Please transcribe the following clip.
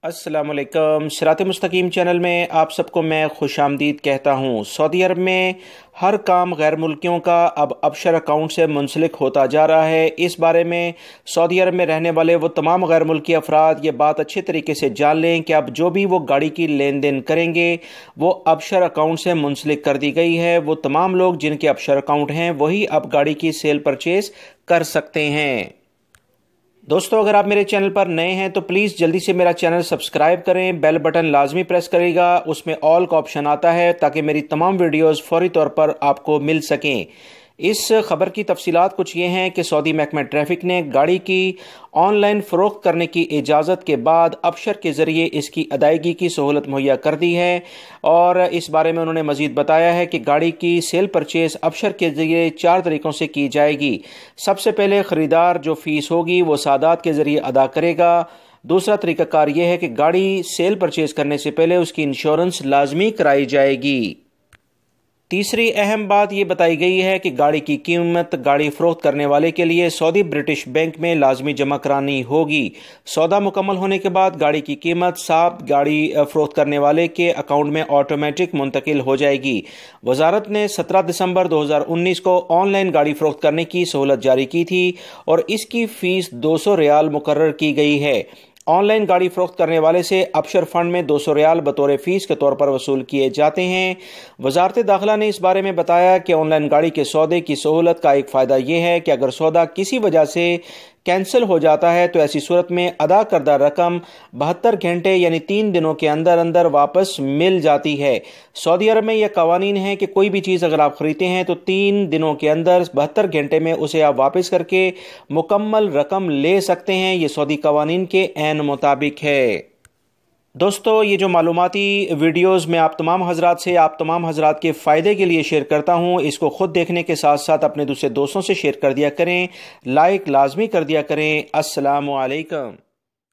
अस्सलाम वालेकुम। सिरात मुस्तकीम चैनल में आप सबको मैं खुश आमदीद कहता हूँ। सऊदी अरब में हर काम गैर मुल्कियों का अब अबशर अकाउंट से मुंसलिक होता जा रहा है। इस बारे में सऊदी अरब में रहने वाले वो तमाम गैर मुल्की अफराद ये बात अच्छे तरीके से जान लें कि अब जो भी वो गाड़ी की लेन देन करेंगे वो अबशर अकाउंट से मुंसलिक कर दी गई है। वो तमाम लोग जिनके अबशर अकाउंट हैं वही अब गाड़ी की सेल परचेज कर सकते हैं। दोस्तों, अगर आप मेरे चैनल पर नए हैं तो प्लीज़ जल्दी से मेरा चैनल सब्सक्राइब करें, बेल बटन लाजमी प्रेस करेगा, उसमें ऑल का ऑप्शन आता है ताकि मेरी तमाम वीडियोस फौरी तौर पर आपको मिल सकें। इस खबर की तफसीलात कुछ ये हैं कि सऊदी महकमा ट्रैफिक ने गाड़ी की ऑनलाइन फ़रोख्त करने की इजाज़त के बाद अबशर के ज़रिए इसकी अदायगी की सहूलत मुहैया कर दी है। और इस बारे में उन्होंने मज़ीद बताया है कि गाड़ी की सेल परचेज़ अबशर के ज़रिए 4 तरीक़ों से की जाएगी। सबसे पहले ख़रीदार जो फ़ीस होगी वो सादात के ज़रिए अदा करेगा। दूसरा तरीक़ाकार यह है कि गाड़ी सेल परचेज़ करने से पहले उसकी इंश्योरेंस लाजमी कराई जाएगी। तीसरी अहम बात यह बताई गई है कि गाड़ी की कीमत गाड़ी फरोख्त करने वाले के लिए सऊदी ब्रिटिश बैंक में लाजमी जमा करानी होगी। सौदा मुकम्मल होने के बाद गाड़ी की कीमत साफ गाड़ी फरोख्त करने वाले के अकाउंट में ऑटोमेटिक मुंतकिल हो जाएगी। वजारत ने 17 दिसंबर 2019 को ऑनलाइन गाड़ी फरोख्त करने की सहूलत जारी की थी और इसकी फ़ीस 200 रियाल मुकर्रर की गई है। ऑनलाइन गाड़ी फरोख्त करने वाले से अबशर फंड में 200 रियाल बतौर फ़ीस के तौर पर वसूल किए जाते हैं। वजारत दाखिला ने इस बारे में बताया कि ऑनलाइन गाड़ी के सौदे की सहूलत का एक फ़ायदा यह है कि अगर सौदा किसी वजह से कैंसिल हो जाता है तो ऐसी सूरत में अदा करदा रकम 72 घंटे यानी 3 दिनों के अंदर अंदर वापस मिल जाती है। सऊदी अरब में यह कवानीन है कि कोई भी चीज़ अगर आप ख़रीदते हैं तो 3 दिनों के अंदर 72 घंटे में उसे आप वापस करके मुकम्मल रकम ले सकते हैं। ये सऊदी कवानीन के ऐन मुताबिक है। दोस्तों, ये जो मालूमाती वीडियोस मैं आप तमाम हजरात के फ़ायदे के लिए शेयर करता हूँ, इसको ख़ुद देखने के साथ साथ अपने दूसरे दोस्तों से शेयर कर दिया करें, लाइक लाजमी कर दिया करें। अस्सलामु अलैकुम।